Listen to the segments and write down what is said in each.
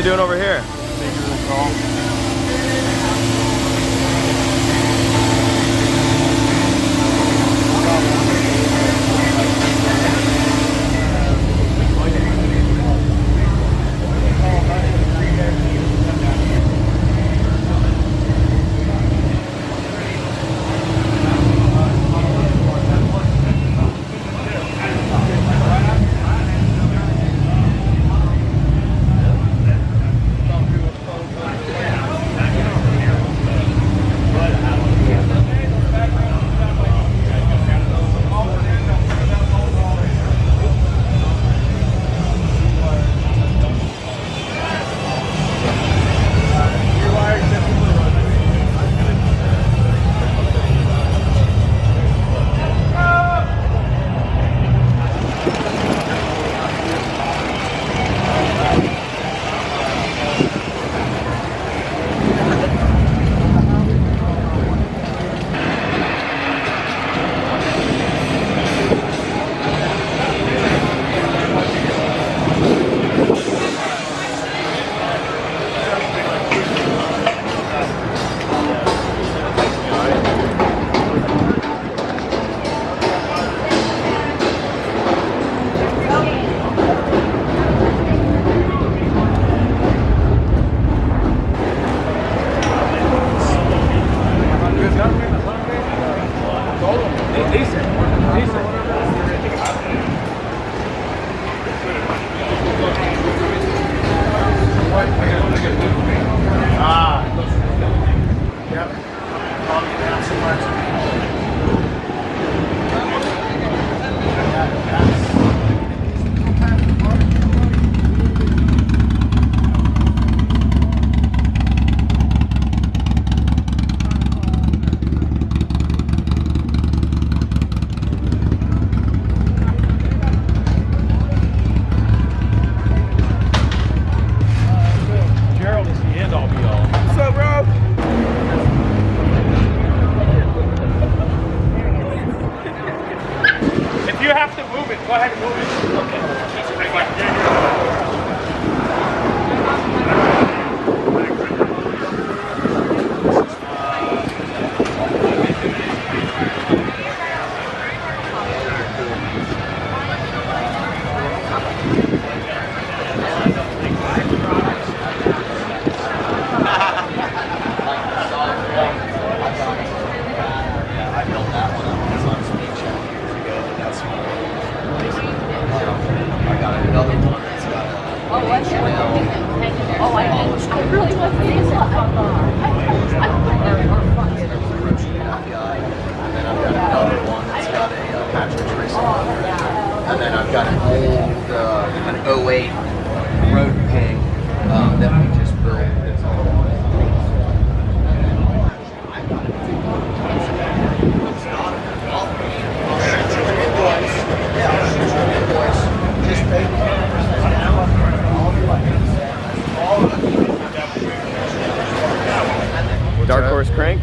they doing over here? And then I've got an old, an '08 Road Pig that we just built. Dark horse crank?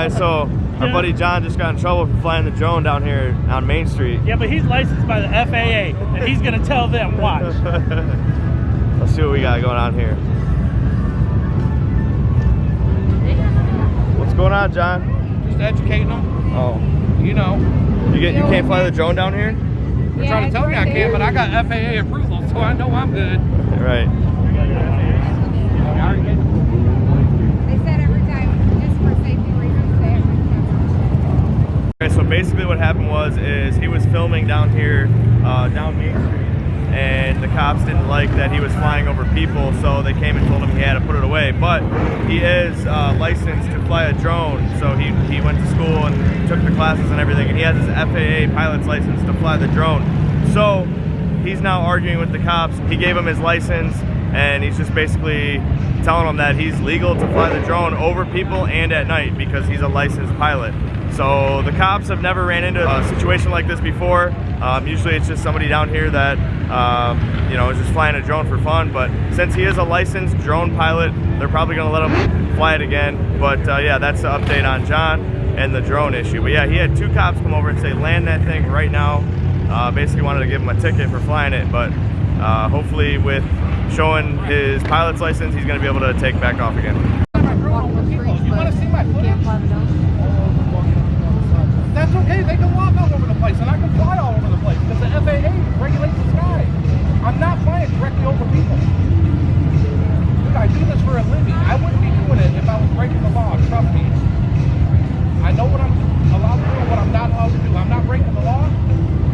guys, so our buddy John just got in trouble for flying the drone down here on Main Street. Yeah, but he's licensed by the FAA, and he's gonna tell them. Watch. Let's see what we got going on here. What's going on, John? Just educating them. Oh, You know, you can't fly the drone down here? they're trying to tell me I can't, but I got FAA approval, so I know I'm good. Right. They said every time, just for safety reasons, they every time. Okay, so basically what happened is he was filming down here, down Main Street, and the cops didn't like that he was flying over people, so they came and told him he had to put it away. But he is licensed to fly a drone, so he went to school and took the classes and everything, and he has his FAA pilot's license to fly the drone. So he's now arguing with the cops. He gave him his license, and he's just basically telling them that he's legal to fly the drone over people and at night because he's a licensed pilot. So the cops have never ran into a situation like this before. Usually it's just somebody down here that you know, is just flying a drone for fun, but since he is a licensed drone pilot, they're probably gonna let him fly it again. But yeah, that's the update on John and the drone issue. But yeah, he had 2 cops come over and say land that thing right now. Basically wanted to give him a ticket for flying it, but hopefully with showing his pilot's license, he's gonna be able to take back off again. You want to see my footage? That's okay. They can walk all over the place, and I can fly all over the place because the FAA regulates the sky. I'm not flying directly over people. Dude, I do this for a living. I wouldn't be doing it if I was breaking the law. Trust me. I know what I'm allowed to do and what I'm not allowed to do. I'm not breaking the law.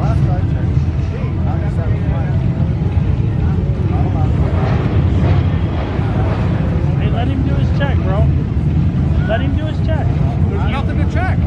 Last guy checked. Hey, let him do his check, bro. Let him do his check. There's nothing to check.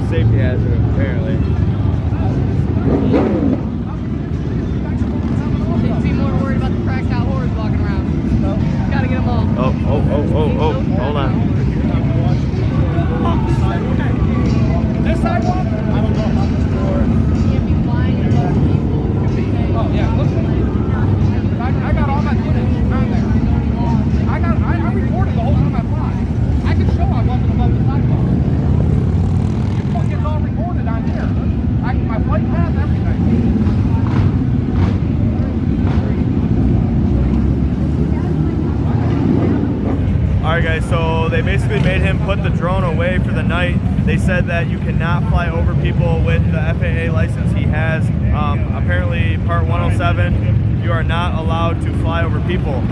Safety hazard, apparently. They'd be more worried about the cracked out whores walking around. Gotta get them all. Oh, hold on. This sidewalk? I don't know. Can't be flying above people. Oh, yeah, look. I got all my footage on there. I recorded the whole time I fly. I can show I wasn't above the sidewalk. It's all recorded on here. My flight path, everything. Alright guys, so they basically made him put the drone away for the night. They said that you cannot fly over people with the FAA license he has. Apparently part 107, you are not allowed to fly over people.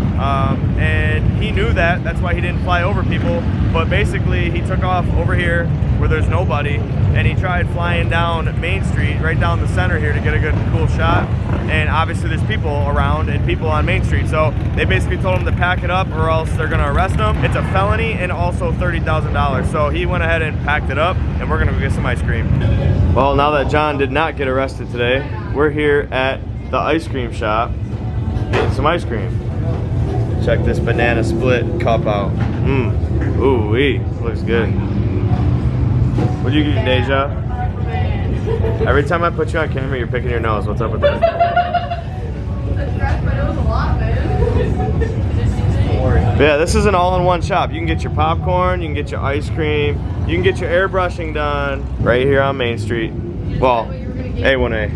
And he knew that, that's why he didn't fly over people. But basically he took off over here where there's nobody, and he tried flying down Main Street, right down the center here to get a good cool shot. And obviously there's people around and people on Main Street. So they basically told him to pack it up or else they're gonna arrest him. It's a felony and also $30,000. So he went ahead and packed it up, and we're gonna go get some ice cream. Well, now that John did not get arrested today, we're here at the ice cream shop getting some ice cream. Check this banana split cup out. Ooh-wee, looks good. What'd you get, Deja? Every time I put you on camera, you're picking your nose. What's up with that? But yeah, this is an all-in-one shop. You can get your popcorn, you can get your ice cream, you can get your airbrushing done right here on Main Street. Well, A1A.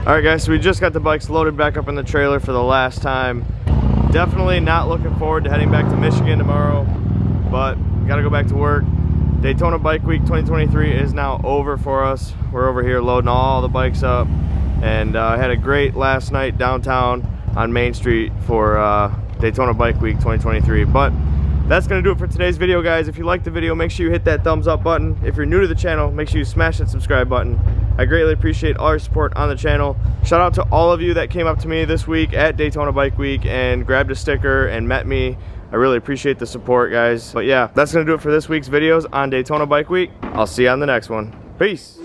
All right, guys, so we just got the bikes loaded back up in the trailer for the last time. Definitely not looking forward to heading back to Michigan tomorrow, but gotta go back to work. Daytona Bike Week 2023 is now over for us. We're over here loading all the bikes up, and I had a great last night downtown on Main Street for Daytona Bike Week 2023. But that's gonna do it for today's video, guys. If you liked the video, make sure you hit that thumbs up button. If you're new to the channel, make sure you smash that subscribe button. I greatly appreciate all your support on the channel. Shout out to all of you that came up to me this week at Daytona Bike Week and grabbed a sticker and met me. I really appreciate the support, guys. But yeah, that's gonna do it for this week's videos on Daytona Bike Week. I'll see you on the next one. Peace.